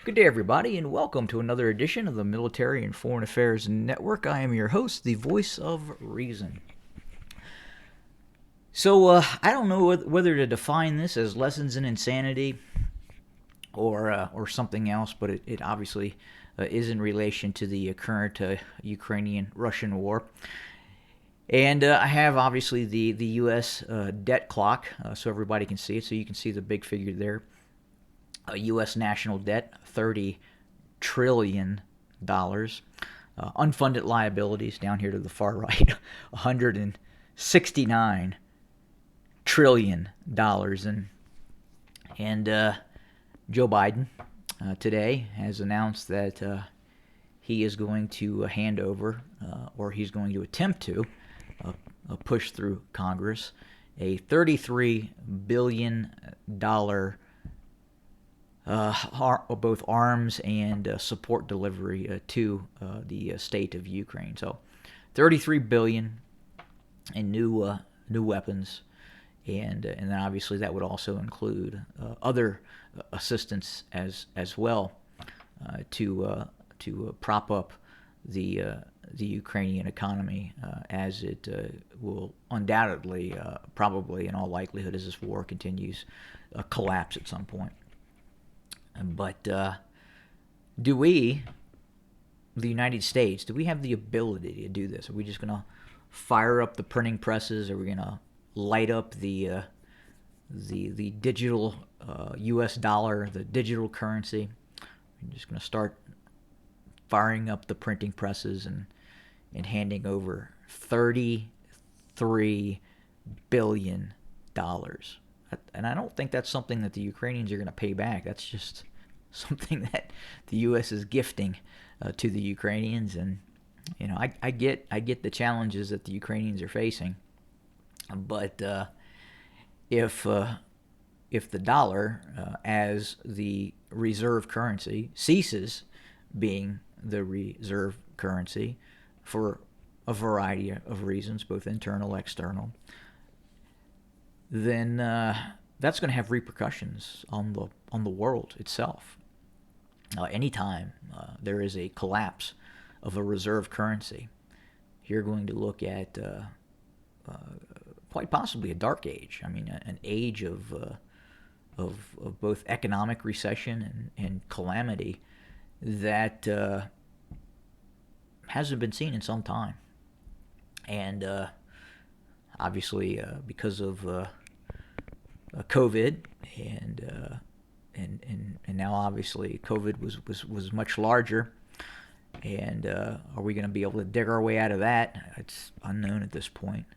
Good day, everybody, and welcome to another edition of the Military and Foreign Affairs Network. I am your host, the voice of reason. So, I don't know whether to define this as lessons in insanity or something else, but it obviously is in relation to the current Ukrainian-Russian war. And I have obviously the U.S. Debt clock, so everybody can see it. So you can see the big figure there. U.S. national debt, $30 trillion. Unfunded liabilities down here to the far right, $169 trillion. And Joe Biden today has announced that he is going to hand over, or he's going to attempt to push through Congress, a $33 billion both arms and support delivery to the state of Ukraine. So, $33 billion in new weapons, and then obviously that would also include other assistance as well to prop up the Ukrainian economy as it will undoubtedly, probably in all likelihood, as this war continues, collapse at some point. But do we, the United States, do we have the ability to do this? Are we just going to fire up the printing presses? Are we going to light up the digital U.S. dollar, the digital currency? We're just going to start firing up the printing presses and handing over $33 billion. And I don't think that's something that the Ukrainians are going to pay back. That's just something that the U.S. is gifting to the Ukrainians. And you know, I get the challenges that the Ukrainians are facing, but if the dollar as the reserve currency ceases being the reserve currency for a variety of reasons, both internal, external, then that's going to have repercussions on the world itself. Anytime there is a collapse of a reserve currency, you're going to look at quite possibly a dark age. I mean, an age of both economic recession and calamity that hasn't been seen in some time. And obviously, because of COVID and now obviously COVID was much larger, and are we going to be able to dig our way out of that? It's unknown at this point.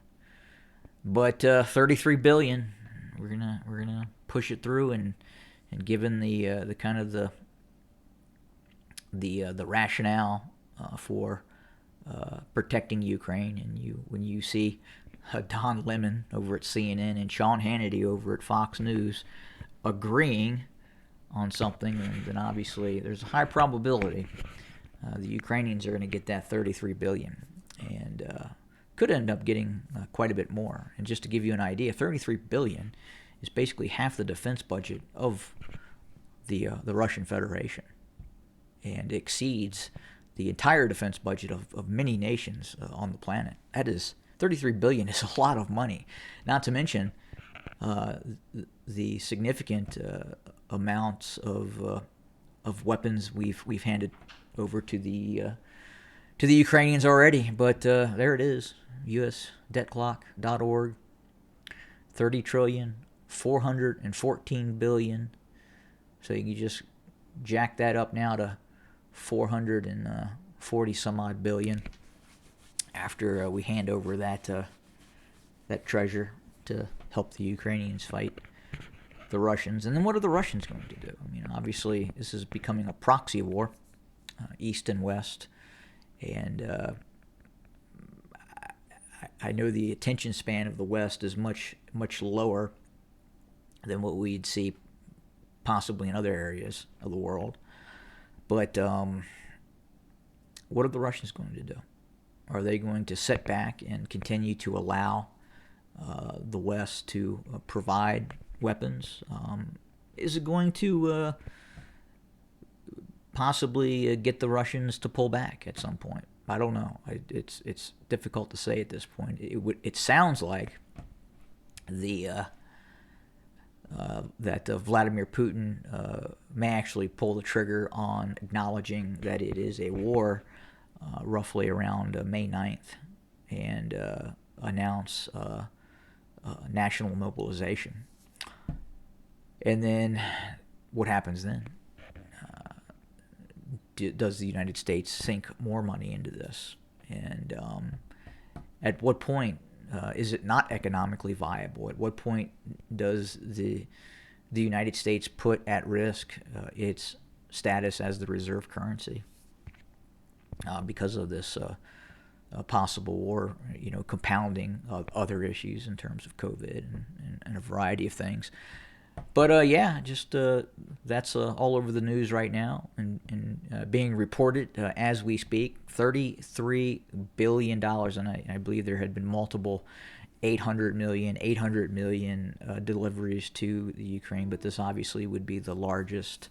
But 33 billion, we're gonna push it through, and given the kind of the rationale for protecting Ukraine, and when you see Don Lemon over at CNN and Sean Hannity over at Fox News agreeing on something, then obviously there's a high probability the Ukrainians are going to get that $33 billion, and could end up getting quite a bit more. And just to give you an idea, $33 billion is basically half the defense budget of the Russian Federation, and exceeds the entire defense budget of many nations on the planet. That is, $33 billion is a lot of money. Not to mention the significant amounts of weapons we've handed over to the Ukrainians already. But there it is, USDebtClock.org, $30 trillion, $414 billion. So you can just jack that up now to 440 some odd billion after we hand over that treasure to help the Ukrainians fight the Russians. And then what are the Russians going to do? I mean, obviously this is becoming a proxy war, east and west, and I know the attention span of the West is much lower than what we'd see possibly in other areas of the world. But what are the Russians going to do? Are they going to sit back and continue to allow the West to provide weapons? Is it going to possibly get the Russians to pull back at some point. I don't know. It's difficult to say at this point. It sounds like that Vladimir Putin may actually pull the trigger on acknowledging that it is a war roughly around May 9th and announce national mobilization. And then what happens then? Does the United States sink more money into this? And at what point is it not economically viable? At what point does the United States put at risk its status as the reserve currency because of this possible war, compounding other issues in terms of COVID and a variety of things? But that's all over the news right now and being reported as we speak. $33 billion, and I believe there had been multiple 800 million deliveries to the Ukraine, but this obviously would be the largest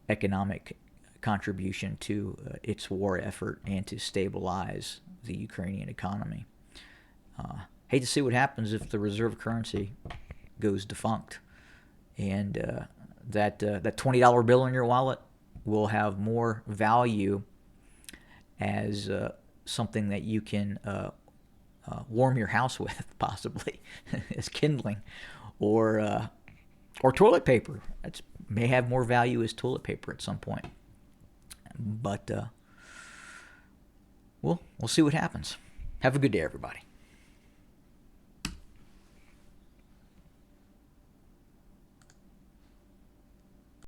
economic contribution to its war effort and to stabilize the Ukrainian economy. Hate to see what happens if the reserve currency goes defunct, and that $20 bill in your wallet will have more value as something that you can warm your house with, possibly as kindling, or toilet paper. That may have more value as toilet paper at some point. But we'll see what happens. Have a good day, everybody.